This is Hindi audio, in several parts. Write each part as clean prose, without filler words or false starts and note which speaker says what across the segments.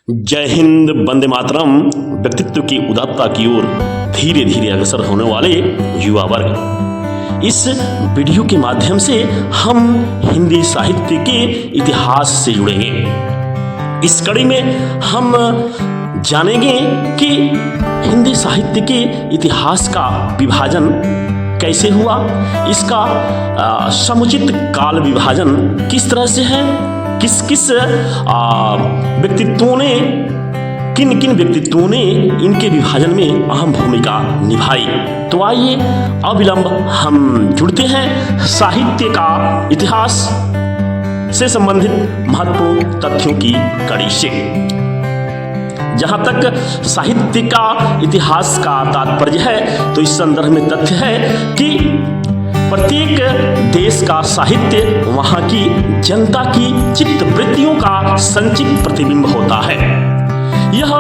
Speaker 1: जय हिंद, वंदे मातरम। व्यक्तित्व की उदात्तता की ओर धीरे धीरे अग्रसर होने वाले युवा वर्ग, इस वीडियो के माध्यम से हम हिंदी साहित्य के इतिहास से जुड़ेंगे। इस कड़ी में हम जानेंगे कि हिंदी साहित्य के इतिहास का विभाजन कैसे हुआ, इसका समुचित काल विभाजन किस तरह से है, किस किस व्यक्तित्वों ने, किन किन व्यक्तित्वों ने इनके विभाजन में अहम भूमिका निभाई। तो आइए अविलंब हम जुड़ते हैं साहित्य का इतिहास से संबंधित महत्वपूर्ण तथ्यों की कड़ी से। जहां तक साहित्य का इतिहास का तात्पर्य है, तो इस संदर्भ में तथ्य है कि प्रत्येक देश का साहित्य वहां की जनता की चित्तवृत्तियों का संचित प्रतिबिंब होता है। यह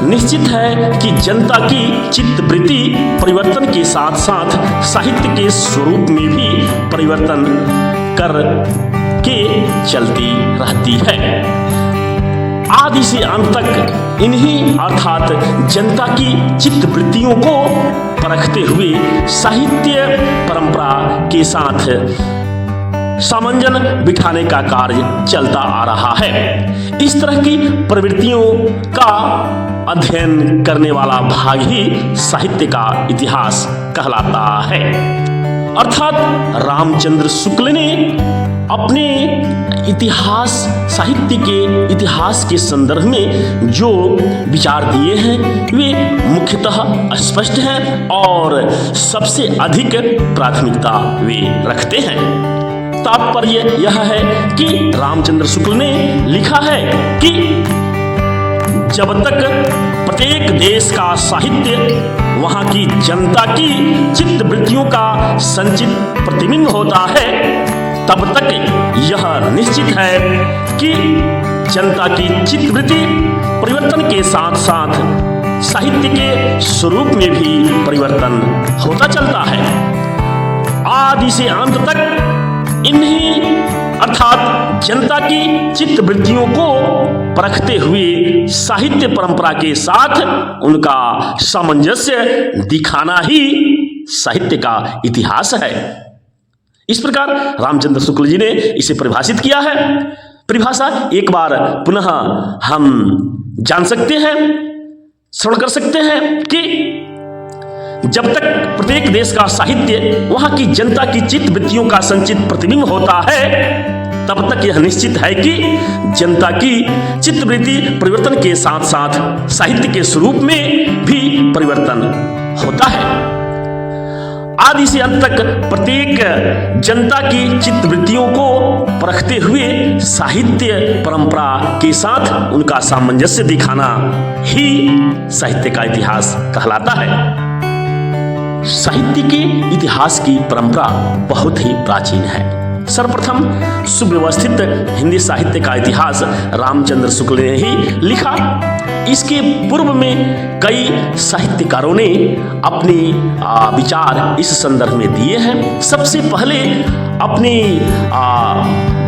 Speaker 1: निश्चित है कि जनता की चित्तवृत्ति परिवर्तन के साथ साथ साहित्य के स्वरूप में भी परिवर्तन कर के चलती रहती है। आदि से अंत तक इन्हीं अर्थात जनता की चित्तवृत्तियों को परखते हुए साहित्य परंपरा के साथ सामंजन बिठाने का कार्य चलता आ रहा है। इस तरह की प्रवृत्तियों का अध्ययन करने वाला भाग ही साहित्य का इतिहास कहलाता है। अर्थात रामचंद्र शुक्ल ने अपने इतिहास, साहित्य के इतिहास के संदर्भ में जो विचार दिए हैं वे मुख्यतः स्पष्ट हैं और सबसे अधिक प्राथमिकता वे रखते हैं। तात्पर्य यह है कि रामचंद्र शुक्ल ने लिखा है कि जब तक प्रत्येक देश का साहित्य वहां की जनता की चित्तवृत्तियों का संचित प्रतिबिंब होता है, तब तक यह निश्चित है कि जनता की चित्तवृत्ति परिवर्तन के साथ साथ साहित्य के स्वरूप में भी परिवर्तन होता चलता है। आदि से अंत तक इन्हीं अर्थात जनता की चित्तवृत्तियों को परखते हुए साहित्य परंपरा के साथ उनका सामंजस्य दिखाना ही साहित्य का इतिहास है। इस प्रकार रामचंद्र शुक्ल जी ने इसे परिभाषित किया है। परिभाषा एक बार पुनः हम जान सकते हैं, श्रवण कर सकते हैं कि जब तक प्रत्येक देश का साहित्य वहां की जनता की चित्तवृत्तियों का संचित प्रतिबिंब होता है, तब तक यह निश्चित है कि जनता की चित्तवृत्ति परिवर्तन के साथ साथ साहित्य के स्वरूप में भी परिवर्तन होता है। आदि से अंत तक प्रत्येक जनता की चित्तवृत्तियों को परखते हुए साहित्य परंपरा के साथ उनका सामंजस्य दिखाना ही साहित्य का इतिहास कहलाता है। साहित्य के इतिहास की परंपरा बहुत ही प्राचीन है। सर्वप्रथम सुव्यवस्थित हिंदी साहित्य का इतिहास रामचंद्र शुक्ल ने ही लिखा। इसके पूर्व में कई साहित्यकारों ने अपने विचार इस संदर्भ में दिए हैं। सबसे पहले अपने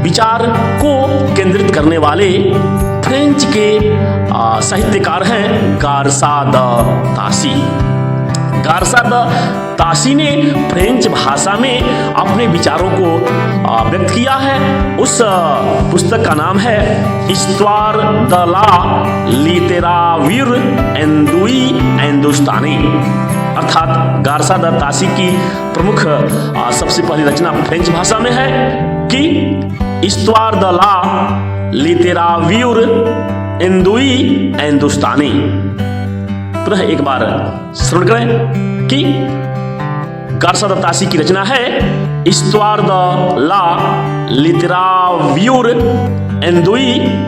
Speaker 1: विचार को केंद्रित करने वाले फ्रेंच के साहित्यकार हैं गारसा द तासी। गारसा द तासी ने फ्रेंच भाषा में अपने विचारों को व्यक्त किया है। उस पुस्तक का नाम है हिस्toire de la littérature हिंदुस्तानी। अर्थात गारसा द तासी की प्रमुख सबसे पहली रचना फ्रेंच भाषा में है कि हिस्toire de la littérature हिंदुस्तानी। पुनः एक बार श्रवण करें कि गारसा द तासी की रचना है हिस्toire de la littérature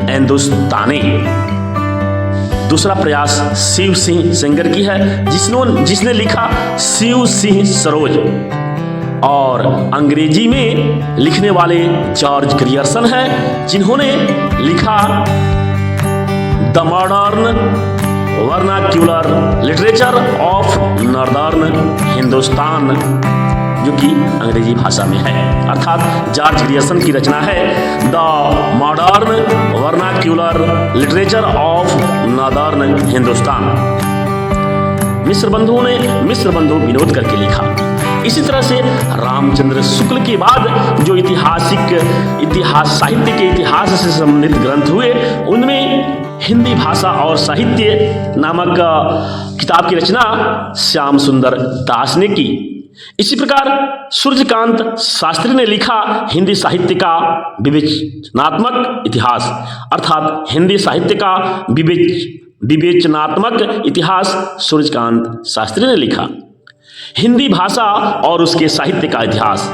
Speaker 1: हिंदुस्तानी। दूसरा प्रयास शिव सिंह सेंगर की है, जिसने लिखा शिव सिंह सरोज। और अंग्रेजी में लिखने वाले जॉर्ज ग्रियर्सन हैं, जिन्होंने लिखा the modern vernacular literature of northern Hindustan जो कि अंग्रेजी भाषा में है। अर्थात जॉर्ज ग्रियर्सन की रचना है the modern vernacular literature of northern Hindustan. Mishra Bandhu Vinod करके लिखा। इसी तरह से रामचंद्र शुक्ल के बाद जो साहित्य के इतिहास से संबंधित ग्रंथ हुए, उनमें हिंदी भाषा और साहित्य नामक किताब की रचना श्याम सुंदर दास ने की। इसी प्रकार सूर्यकांत शास्त्री ने लिखा हिंदी साहित्य का विवेचनात्मक इतिहास, अर्थात हिंदी साहित्य का विवेचनात्मक इतिहास सूर्यकांत शास्त्री ने लिखा। हिंदी भाषा और उसके साहित्य का इतिहास,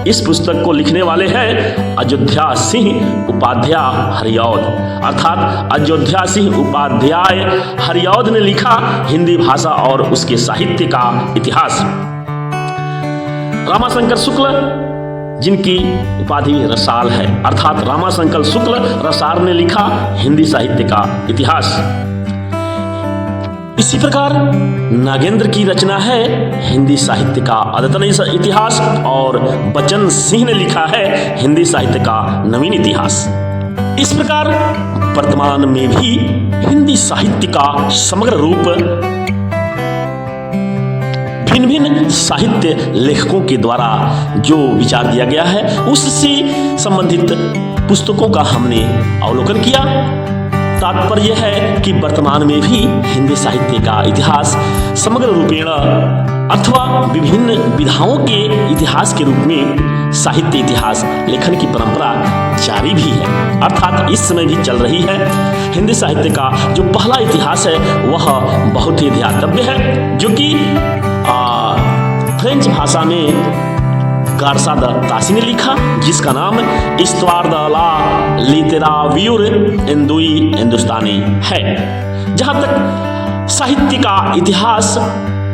Speaker 1: इस पुस्तक को लिखने वाले हैं अयोध्या सिंह उपाध्याय हरिऔध, अर्थात अयोध्या सिंह उपाध्याय हरिऔध ने लिखा हिंदी भाषा और उसके साहित्य का इतिहास। रामाशंकर शुक्ल, जिनकी उपाधि रसाल है, अर्थात रामाशंकर शुक्ल रसाल ने लिखा हिंदी साहित्य का इतिहास। इसी प्रकार नागेंद्र की रचना है हिंदी साहित्य का अद्यतन इतिहास और बच्चन सिंह ने लिखा है हिंदी साहित्य का नवीन इतिहास। इस प्रकार वर्तमान में भी हिंदी साहित्य का समग्र रूप भिन्न भिन्न साहित्य लेखकों के द्वारा जो विचार दिया गया है, उससे संबंधित पुस्तकों का हमने अवलोकन किया। तात्पर्य है कि वर्तमान में भी हिंदी साहित्य का इतिहास समग्र रूपेण अथवा विभिन्न विधाओं के इतिहास के रूप में साहित्य इतिहास लेखन की परंपरा जारी भी है, अर्थात इस समय भी चल रही है। हिंदी साहित्य का जो पहला इतिहास है वह बहुत ही ध्यातव्य है, जो कि फ्रेंच भाषा में गारसा द तासी ने लिखा, जिसका नाम इस्तवार द ला लिटेराव्यूर इंदुई हिंदुस्तानी है। जहां तक साहित्य का इतिहास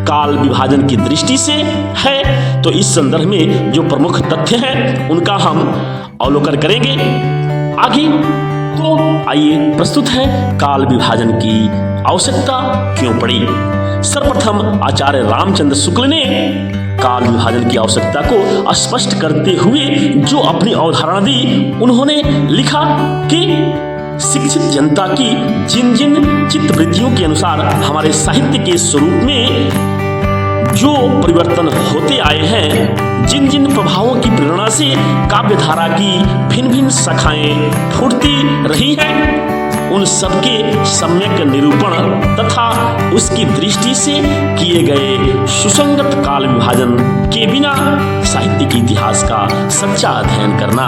Speaker 1: काल विभाजन की दृष्टि से है, तो इस संदर्भ में जो प्रमुख तथ्य हैं उनका हम अवलोकन करेंगे आगे। तो आइए प्रस्तुत है काल विभाजन की आवश्यकता क्यों पड़ी। सर्वप्रथम आचार्य रामचंद्र शुक्ल ने काल विभाजन की आवश्यकता को स्पष्ट करते हुए जो अपनी अवधारणा दी, उन्होंने लिखा कि शिक्षित जनता की जिन जिन चित्तवृत्तियों के अनुसार हमारे साहित्य के स्वरूप में जो परिवर्तन होते आए हैं, जिन जिन प्रभावों की प्रेरणा से काव्यधारा की भिन्न भिन्न शाखाएं फूटती रही हैं, उन सबके सम्यक निरूपण तथा उसकी दृष्टि से किए गए सुसंगत काल विभाजन के बिना साहित्य के इतिहास का सच्चा अध्ययन करना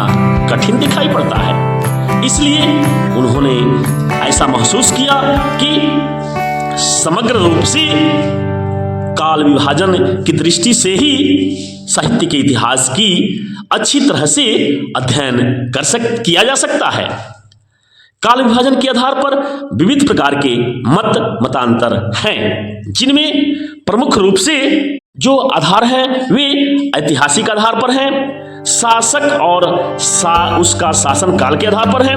Speaker 1: कठिन दिखाई पड़ता है। इसलिए उन्होंने ऐसा महसूस किया कि समग्र रूप से काल विभाजन की दृष्टि से ही साहित्य के इतिहास की अच्छी तरह से अध्ययन किया जा सकता है। काल विभाजन के आधार पर विविध प्रकार के मतांतर हैं, जिनमें प्रमुख रूप से जो आधार है वे ऐतिहासिक आधार पर हैं, शासक और उसका शासन काल के आधार पर है,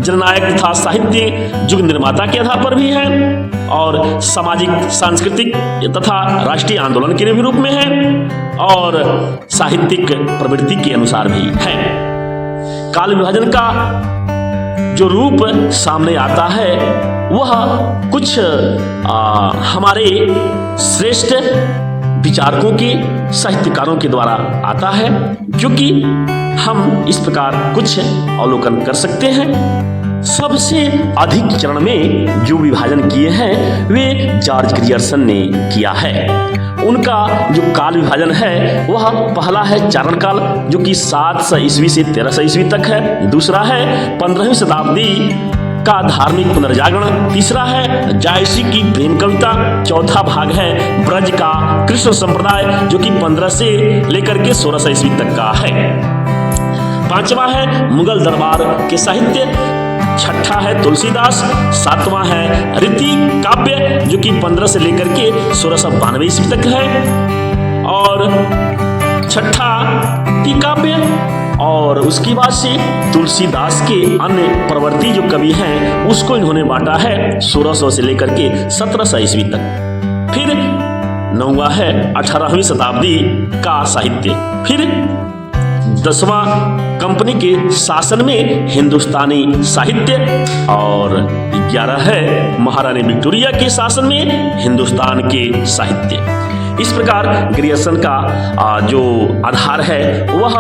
Speaker 1: जननायक तथा साहित्य युग निर्माता के आधार पर भी है, और सामाजिक सांस्कृतिक तथा राष्ट्रीय आंदोलन के रूप में है, और साहित्यिक प्रवृत्ति के अनुसार भी है। काल विभाजन का जो रूप सामने आता है वह कुछ हमारे श्रेष्ठ विचारकों के साहित्यकारों के द्वारा आता है, जो कि हम इस प्रकार कुछ अवलोकन कर सकते हैं। सबसे अधिक चरण में जो विभाजन किए हैं वे जॉर्ज ग्रियर्सन ने किया है। उनका जो काल विभाजन है वह पहला है चारण काल, जो कि 700 ईस्वी से 1300 ईस्वी तक है। दूसरा है 15वीं शताब्दी का धार्मिक पुनर्जागरण। तीसरा है जायसी की प्रेम कविता। चौथा भाग है ब्रज का कृष्ण संप्रदाय, जो कि 15 से लेकर के 1600 ईस्वी तक का है। पांचवा है मुगल दरबार के साहित्य। छठा है तुलसीदास। सातवां है रीति काव्य, जो कि 15 से लेकर के 1692 ईस्वी तक है। और छठा टीकाव्य, और उसके बाद से तुलसीदास के अन्य प्रवर्ती जो कवि हैं उसको इन्होंने बांटा है 1600 से लेकर के 1700 ईस्वी तक। फिर 9वां है 18वीं शताब्दी का साहित्य। फिर 10वां कंपनी के शासन में हिंदुस्तानी साहित्य, और 11 है महारानी विक्टोरिया के शासन में हिंदुस्तान के साहित्य। इस प्रकार ग्रेजुएशन का जो आधार है वह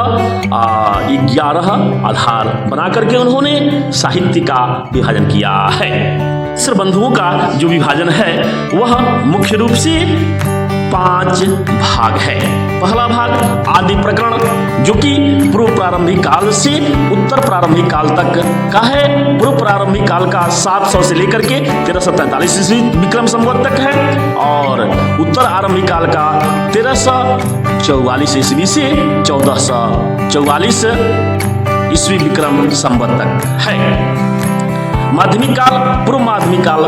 Speaker 1: 11 आधार बना करके उन्होंने साहित्य का विभाजन किया है। मिश्र बंधुओं का जो विभाजन है वह मुख्य रूप से 5 भाग है। पहला भाग आदि प्रकरण, जो कि पूर्व प्रारंभिक काल से उत्तर प्रारंभिक काल तक का है। पूर्व प्रारंभिक काल का 700 से लेकर के 1343 ईस्वी विक्रम संवत तक है, और उत्तर आरंभिक काल का 1344 ईस्वी से 1444 ईस्वी विक्रम संवत तक है। माध्यमिक काल, पूर्व माध्यमिक काल।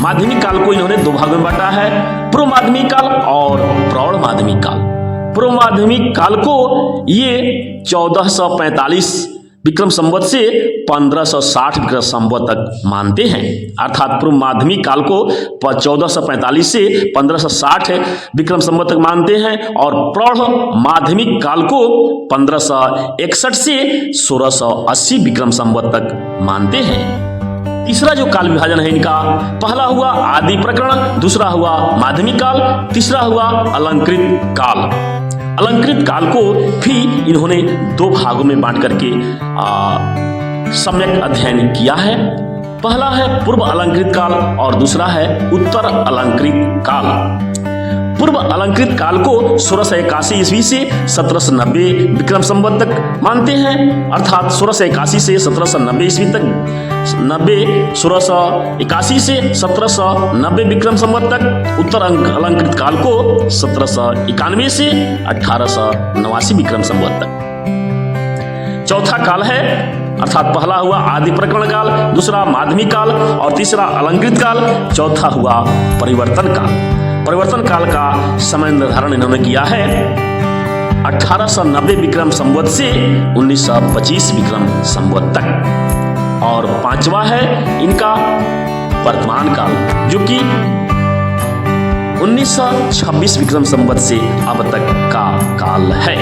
Speaker 1: माध्यमिक काल को इन्होंने 2 भागों में बांटा है, पूर्व माध्यमिक काल और प्रौढ़ माध्यमिक काल। पूर्व माध्यमिक काल को ये 1445 विक्रम संवत से 1560 विक्रम संवत तक मानते हैं, अर्थात पूर्व माध्यमिक काल को 1445 से 1560 विक्रम संवत तक मानते हैं, और प्रौढ़ माध्यमिक काल को 1561 से 1680 विक्रम संवत तक मानते हैं। तीसरा जो काल विभाजन है इनका, पहला हुआ आदि प्रकरण, दूसरा हुआ माध्यमिक काल, तीसरा हुआ अलंकृत काल। अलंकृत काल को भी इन्होंने 2 भागों में बांट करके सम्यक अध्ययन किया है। पहला है पूर्व अलंकृत काल और दूसरा है उत्तर अलंकृत काल। पूर्व अलंकृत काल को 1681 ईस्वी से 1790 विक्रम संवत तक मानते हैं, अर्थात 1681 से 1790 ईस्वी तक 1681 से 1790 विक्रम संवत तक। उत्तर अलंकृत काल को 1791 से 1889 विक्रम संवत तक। चौथा काल है, अर्थात पहला हुआ आदि प्रकरण काल, दूसरा माध्यमिक काल और तीसरा अलंकृत काल, चौथा हुआ परिवर्तन काल। परिवर्तन काल का समय निर्धारण इन्होंने किया है 1890 विक्रम संवत से 1925 विक्रम संवत तक। और 5वां है इनका वर्तमान काल, जो कि 1926 विक्रम संवत से अब तक का काल है।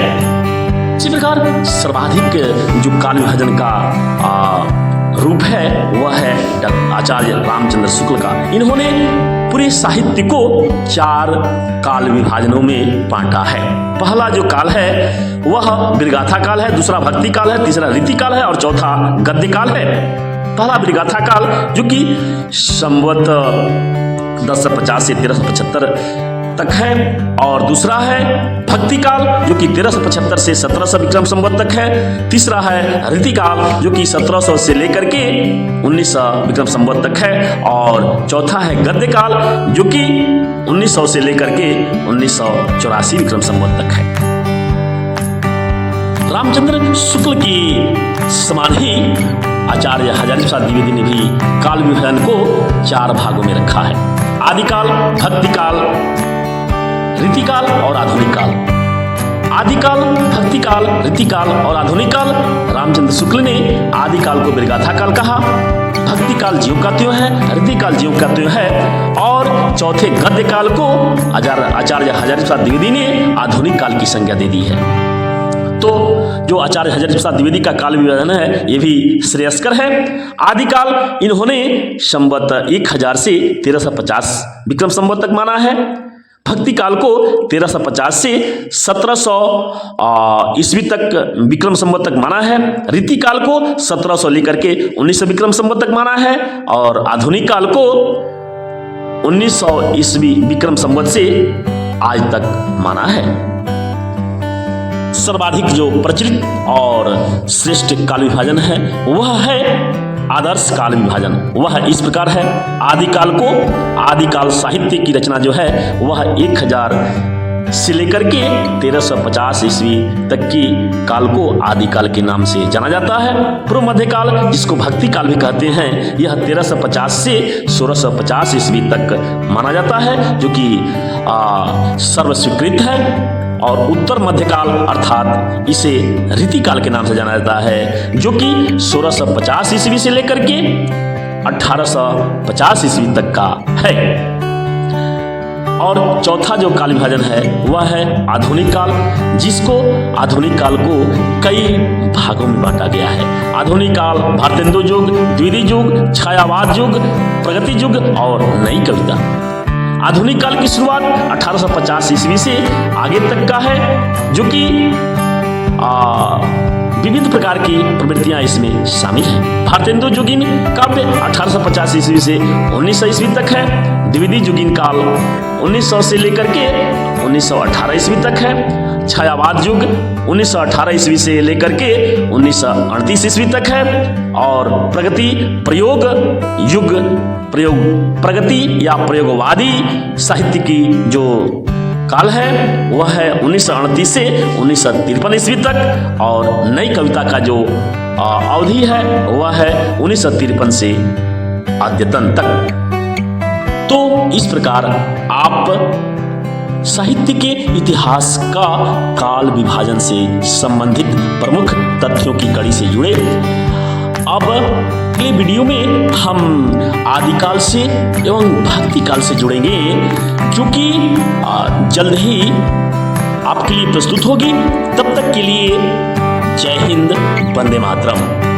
Speaker 1: इसी प्रकार सर्वाधिक जो काल विभाजन का रूप है वह है आचार्य रामचंद्र शुक्ल का। इन्होंने पूरे साहित्य को 4 काल विभाजनों में बांटा है। पहला जो काल है वह वीरगाथा काल है, दूसरा भक्ति काल है, तीसरा रीति काल है और चौथा गद्य काल है। पहला वीरगाथा काल, जो कि संवत 1050 से 1375 तक है, और दूसरा है भक्ति काल, जो कि 1375 से 1700 विक्रम संवत तक है। तीसरा है रीति काल, जो कि 1700 से लेकर के 1900 विक्रम संवत तक है, और चौथा है गद्य काल, जो कि 1900 से लेकर के 1984 विक्रम संवत तक है। रामचंद्र शुक्ल की समाधि आचार्य हजारी प्रसाद द्विवेदी ने भी काल विभाजन को 4 भागों में रखा है। आदिकाल, भक्ति काल, रीति काल और आधुनिक काल। आदिकाल, भक्ति काल, रीति काल और आधुनिक काल। रामचंद्र शुक्ल ने आदि काल को वीरगाथा काल कहा, भक्ति काल ज्यों का त्यों है, रीति काल ज्यों का त्यों है, और चौथे गद्य काल को आचार्य हजारी प्रसाद द्विवेदी ने आधुनिक काल की संज्ञा दे दी है। तो जो आचार्य हजारी प्रसाद द्विवेदी का काल विभाजन है ये भी श्रेयस्कर है। आदिकाल इन्होंने संवत 1000 से 1350 विक्रम संवत तक माना है। भक्ति काल को 1350 से 1700 ईस्वी तक विक्रम संवत तक माना है। रीति काल को 1700 लेकर के 1900 विक्रम संवत तक माना है, और आधुनिक काल को 1900 ईस्वी विक्रम संवत से आज तक माना है। सर्वाधिक जो प्रचलित और श्रेष्ठ काल विभाजन है वह है आदर्श काल विभाजन। वह इस प्रकार है, आदिकाल को, आदिकाल साहित्य की रचना जो है वह 1000 से लेकर के 1350 ईस्वी तक की काल को आदिकाल के नाम से जाना जाता है। पूर्व मध्यकाल, जिसको भक्ति काल भी कहते हैं, यह 1350 से 1650 ईस्वी तक माना जाता है, जो कि सर्वस्वीकृत है। और उत्तर मध्यकाल अर्थात इसे रीति काल के नाम से जाना जाता है, जो कि 1650 ईस्वी से लेकर के 1850 ईस्वी तक का है। और चौथा जो काल विभाजन है वह है आधुनिक काल, जिसको आधुनिक काल को कई भागों में बांटा गया है। आधुनिक काल भारतेंदु युग, द्वितीय युग, छायावाद युग, प्रगति युग और नई कविता। आधुनिक काल की शुरुआत 1850 ईस्वी से आगे तक का है, जो कि विविध प्रकार की प्रवृत्तियां इसमें शामिल हैं। भारतेंदु युगीन काव्य 1850 ईस्वी से 1900 ईस्वी तक है। द्वितीय युगीन काल 1900 से लेकर के 1918 ईस्वी तक है। छायावाद युग 1918 ईस्वी से लेकर के 1938 ईस्वी तक है। और प्रगति प्रयोग युग, प्रगति या प्रयोगवादी साहित्य की जो काल है वह है 1938 से 1953 ईस्वी तक। और नई कविता का जो अवधि है वह है 1953 से अद्यतन तक। तो इस प्रकार आप साहित्य के इतिहास का काल विभाजन से संबंधित प्रमुख तथ्यों की कड़ी से जुड़े। अब अगले वीडियो में हम आदिकाल से एवं भक्ति काल से जुड़ेंगे, जो कि जल्द ही आपके लिए प्रस्तुत होगी। तब तक के लिए जय हिंद, वंदे मातरम।